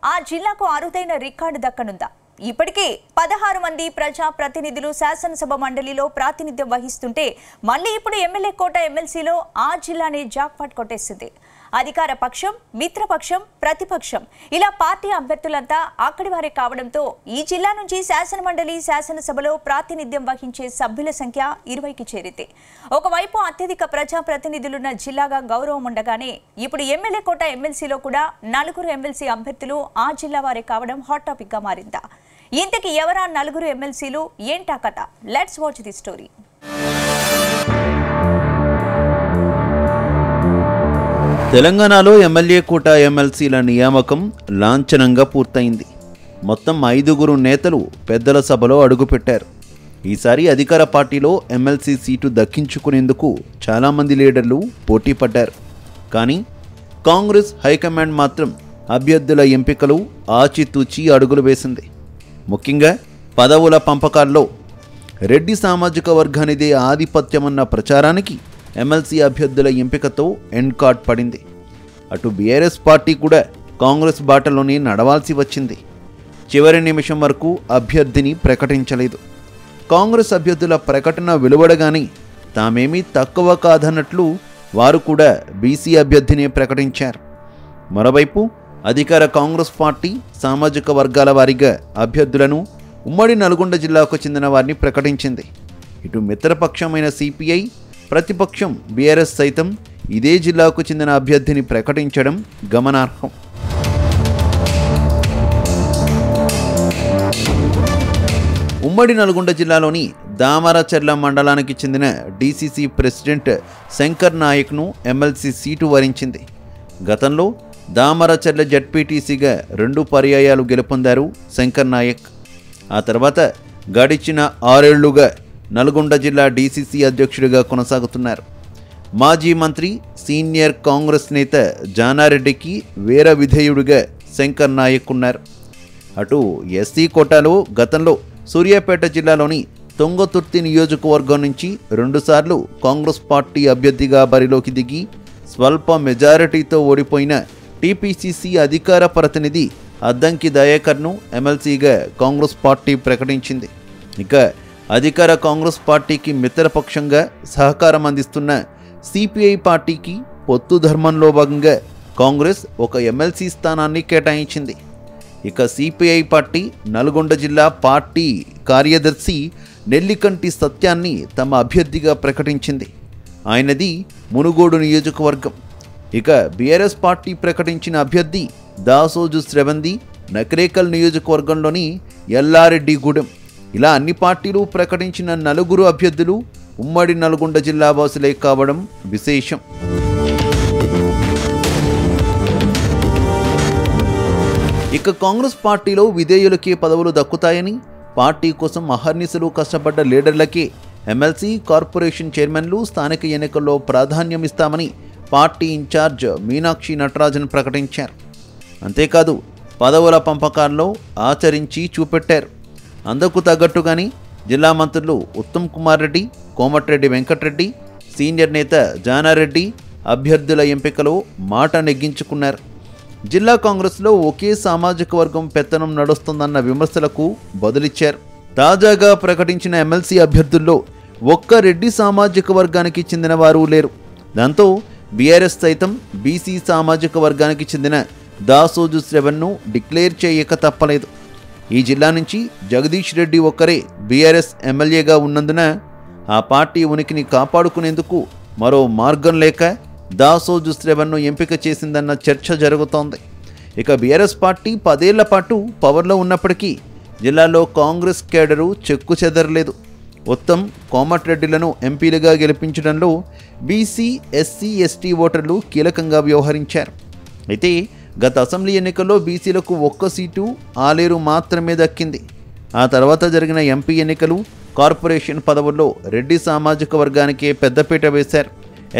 ఆ జిల్లాకు అరుదైన రికార్డు దక్కనుందా? ఇప్పటికే 16 మంది ప్రజా ప్రతినిధులు శాసనసభ మండలిలో ప్రాతినిధ్యం వహిస్తుంటే మళ్ళీ ఇప్పుడు ఎమ్మెల్యే కోట ఎమ్మెల్సీలో ఆ జిల్లానే జాక్పాట్ కొట్టేసింది. అధికార పక్షం, మిత్రపక్షం, ప్రతిపక్షం ఇలా పార్టీ అభ్యర్థులంతా అక్కడి వారే కావడంతో ఈ జిల్లా నుంచి శాసనమండలి శాసనసభలో ప్రాతినిధ్యం వహించే సభ్యుల సంఖ్య 20కి చేరింది. ఒకవైపు అత్యధిక ప్రజా ప్రతినిధులున్న జిల్లాగా గౌరవం ఉండగానే ఇప్పుడు ఎమ్మెల్యే కోట ఎమ్మెల్సీలో కూడా 4 ఎమ్మెల్సీ అభ్యర్థులు ఆ జిల్లా వారే కావడం హాట్ టాపిక్ గా మారిందా? ఇంతకీ ఎవరా 4 ఎమ్మెల్సీలు, ఏంటా కథ? Let's watch the story. తెలంగాణలో ఎమ్మెల్యే కోట ఎమ్మెల్సీల నియామకం లాంఛనంగా పూర్తయింది. మొత్తం 5 నేతలు పెద్దల సభలో అడుగుపెట్టారు. ఈసారి అధికార పార్టీలో ఎమ్మెల్సీ సీటు దక్కించుకునేందుకు చాలామంది లీడర్లు పోటీ పడ్డారు. కానీ కాంగ్రెస్ హైకమాండ్ మాత్రం అభ్యర్థుల ఎంపికలు ఆచితూచి అడుగులు వేసింది. ముఖ్యంగా పదవుల పంపకాల్లో రెడ్డి సామాజిక వర్గానిదే ఆధిపత్యమన్న ప్రచారానికి ఎమ్మెల్సీ అభ్యర్థుల ఎంపికతో ఎండ్ కార్డ్ పడింది. అటు బీఆర్ఎస్ పార్టీ కూడా కాంగ్రెస్ బాటలోనే నడవాల్సి వచ్చింది. చివరి నిమిషం వరకు అభ్యర్థిని ప్రకటించలేదు. కాంగ్రెస్ అభ్యర్థుల ప్రకటన వెలువడగానే తామేమీ తక్కువ కాదన్నట్లు వారు కూడా బీసీ అభ్యర్థిని ప్రకటించారు. మరోవైపు అధికార కాంగ్రెస్ పార్టీ సామాజిక వర్గాల వారీగా అభ్యర్థులను ఉమ్మడి నల్గొండ జిల్లాకు చెందిన వారిని ప్రకటించింది. ఇటు మిత్రపక్షమైన సిపిఐ, ప్రతిపక్షం బీఆర్ఎస్ సైతం ఇదే జిల్లాకు చెందిన అభ్యర్థిని ప్రకటించడం గమనార్హం. ఉమ్మడి నల్గొండ జిల్లాలోని దామరచర్ల మండలానికి చెందిన డీసీసీ ప్రెసిడెంట్ శంకర్ నాయక్ను ఎమ్మెల్సీ సీటు వరించింది. గతంలో దామరచర్ల జడ్పీటీసీగా 2 పర్యాయాలు గెలుపొందారు శంకర్ నాయక్. ఆ తర్వాత గడిచిన 6 ఏళ్లుగా నల్గొండ జిల్లా డీసీసీ అధ్యక్షుడిగా కొనసాగుతున్నారు. మాజీ మంత్రి, సీనియర్ కాంగ్రెస్ నేత జానారెడ్డికి వీర విధేయుడిగా శంకర్ నాయక్ ఉన్నారు. అటు ఎస్సీ కోటాలో గతంలో సూర్యాపేట జిల్లాలోని తుంగతుర్తి నియోజకవర్గం నుంచి 2 సార్లు కాంగ్రెస్ పార్టీ అభ్యర్థిగా బరిలోకి దిగి స్వల్ప మెజారిటీతో ఓడిపోయిన టీపీసీసీ అధికార ప్రతినిధి అద్దంకి దయాకర్ను ఎమ్మెల్సీగా కాంగ్రెస్ పార్టీ ప్రకటించింది. ఇక అధికార కాంగ్రెస్ పార్టీకి మిత్రపక్షంగా సహకారం అందిస్తున్న సిపిఐ పార్టీకి పొత్తు ధర్మంలో భాగంగా కాంగ్రెస్ ఒక ఎమ్మెల్సీ స్థానాన్ని కేటాయించింది. ఇక సిపిఐ పార్టీ నల్గొండ జిల్లా పార్టీ కార్యదర్శి నెల్లికంటి సత్యాన్ని తమ అభ్యర్థిగా ప్రకటించింది. ఆయనది మునుగోడు నియోజకవర్గం. ఇక బీఆర్ఎస్ పార్టీ ప్రకటించిన అభ్యర్థి దాసోజు శ్రవంతి నకరేకల్ నియోజకవర్గంలోని ఎల్లారెడ్డిగూడెం. ఇలా అన్ని పార్టీలు ప్రకటించిన 4 అభ్యర్థులు ఉమ్మడి నల్గొండ జిల్లా వాసులే కావడం విశేషం. ఇక కాంగ్రెస్ పార్టీలో విధేయులకే పదవులు దక్కుతాయని, పార్టీ కోసం అహర్నిశలు కష్టపడ్డ లీడర్లకే ఎమ్మెల్సీ, కార్పొరేషన్ చైర్మన్లు స్థానిక ఎన్నికల్లో ప్రాధాన్యమిస్తామని పార్టీ ఇన్ఛార్జ్ మీనాక్షి నటరాజన్ ప్రకటించారు. అంతేకాదు పదవుల పంపకాల్లో ఆచరించి చూపెట్టారు. అందుకు తగ్గట్టుగాని జిల్లా మంత్రులు ఉత్తమ్ కుమార్ రెడ్డి, కోమటిరెడ్డి వెంకటరెడ్డి, సీనియర్ నేత జానారెడ్డి అభ్యర్థుల ఎంపికలో మాట నెగ్గించుకున్నారు. జిల్లా కాంగ్రెస్లో ఒకే సామాజిక వర్గం పెత్తనం నడుస్తుందన్న విమర్శలకు బదులిచ్చారు. తాజాగా ప్రకటించిన ఎమ్మెల్సీ అభ్యర్థుల్లో ఒక్క రెడ్డి సామాజిక వర్గానికి చెందిన వారు లేరు. దాంతో బీఆర్ఎస్ సైతం బీసీ సామాజిక వర్గానికి చెందిన దాసోజు శ్రవణ్ను డిక్లేర్ చేయక తప్పలేదు. ఈ జిల్లా నుంచి జగదీష్ రెడ్డి ఒక్కరే బీఆర్ఎస్ ఎమ్మెల్యేగా ఉన్నందున ఆ పార్టీ ఉనికిని కాపాడుకునేందుకు మరో మార్గం లేక దాసోజు శ్రవణ్ను ఎంపిక చేసిందన్న చర్చ జరుగుతోంది. ఇక బీఆర్ఎస్ పార్టీ 10 ఏళ్ల పాటు పవర్లో ఉన్నప్పటికీ జిల్లాలో కాంగ్రెస్ కేడరు చెక్కు చెదరలేదు. ఉత్తమ్, కోమటిరెడ్డిలను ఎంపీలుగా గెలిపించడంలో బీసీ, ఎస్సీ, ఎస్టీ ఓటర్లు కీలకంగా వ్యవహరించారు. అయితే గత అసెంబ్లీ ఎన్నికల్లో బీసీలకు 1 సీటు, ఆలేరు మాత్రమే దక్కింది. ఆ తర్వాత జరిగిన ఎంపీ ఎన్నికలు, కార్పొరేషన్ పదవుల్లో రెడ్డి సామాజిక వర్గానికే పెద్దపీట వేశారు.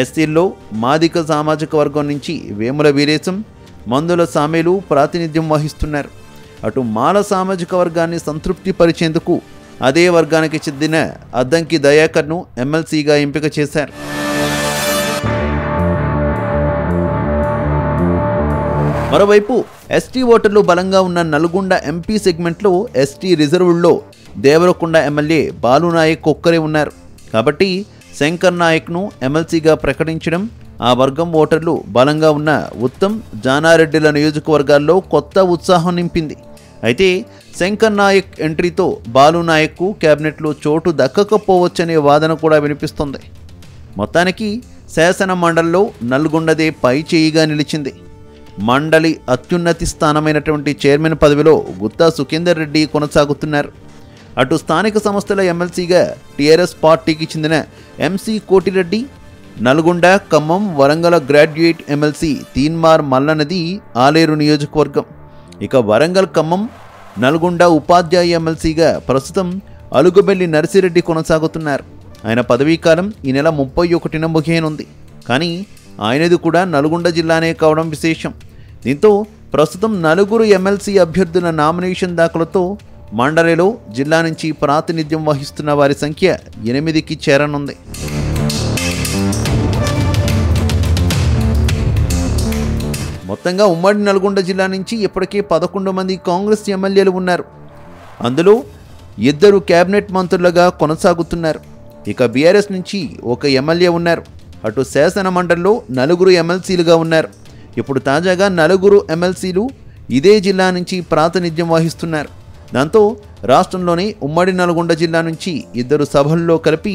ఎస్సీల్లో మాదిక సామాజిక వర్గం నుంచి వేముల వీరేశం, మందుల సామేలు ప్రాతినిధ్యం వహిస్తున్నారు. అటు మాల సామాజిక వర్గాన్ని సంతృప్తి పరిచేందుకు అదే వర్గానికి చెందిన అద్దంకి దయాకర్ను ఎమ్మెల్సీగా ఎంపిక చేశారు. మరోవైపు ఎస్టీ ఓటర్లు బలంగా ఉన్న నల్గొండ ఎంపీ సెగ్మెంట్లో ఎస్టీ రిజర్వుల్లో దేవరకొండ ఎమ్మెల్యే బాలునాయక్ ఒక్కరే ఉన్నారు. కాబట్టి శంకర్ నాయక్ను ఎమ్మెల్సీగా ప్రకటించడం ఆ వర్గం ఓటర్లు బలంగా ఉన్న ఉత్తమ్, జానారెడ్డిల నియోజకవర్గాల్లో కొత్త ఉత్సాహం నింపింది. అయితే శంకర్ నాయక్ ఎంట్రీతో బాలునాయక్కు కేబినెట్లో చోటు దక్కకపోవచ్చనే వాదన కూడా వినిపిస్తుంది. మొత్తానికి శాసన మండలిలో నల్గొండదే పై చేయిగా నిలిచింది. మండలి అత్యున్నతి స్థానమైనటువంటి చైర్మన్ పదవిలో గుత్తా సుఖేందర్ రెడ్డి కొనసాగుతున్నారు. అటు స్థానిక సంస్థల ఎమ్మెల్సీగా టీఆర్ఎస్ పార్టీకి చెందిన MC Kotireddy, Nalgonda, Khammam, Warangal graduate MLC Teenmar మల్లనది ఆలేరు నియోజకవర్గం. ఇక వరంగల్, ఖమ్మం, నల్గొండ ఉపాధ్యాయ ఎమ్మెల్సీగా ప్రస్తుతం అలుగుబెల్లి నర్సిరెడ్డి కొనసాగుతున్నారు. ఆయన పదవీకాలం ఈ నెల 31న ముగియనుంది. కానీ ఆయనది కూడా నల్గొండ జిల్లానే కావడం విశేషం. దీంతో ప్రస్తుతం 4 ఎమ్మెల్సీ అభ్యర్థుల నామినేషన్ దాఖలతో మండలిలో జిల్లా నుంచి ప్రాతినిధ్యం వహిస్తున్న వారి సంఖ్య 8కి చేరనుంది. మొత్తంగా ఉమ్మడి నల్గొండ జిల్లా నుంచి ఇప్పటికే 11 మంది కాంగ్రెస్ ఎమ్మెల్యేలు ఉన్నారు. అందులో 2 కేబినెట్ మంత్రులుగా కొనసాగుతున్నారు. ఇక బీఆర్ఎస్ నుంచి 1 ఎమ్మెల్యే ఉన్నారు. అటు శాసన మండలిలో 4 ఎమ్మెల్సీలుగా ఉన్నారు. ఇప్పుడు తాజాగా 4 ఎమ్మెల్సీలు ఇదే జిల్లా నుంచి ప్రాతినిధ్యం వహిస్తున్నారు. దాంతో రాష్ట్రంలోని ఉమ్మడి నల్గొండ జిల్లా నుంచి 2 సభల్లో కలిపి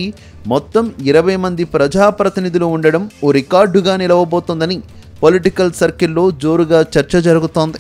మొత్తం 20 మంది ప్రజాప్రతినిధులు ఉండడం ఓ రికార్డుగా నిలవబోతోందని పొలిటికల్ సర్కిల్లో జోరుగా చర్చ జరుగుతోంది.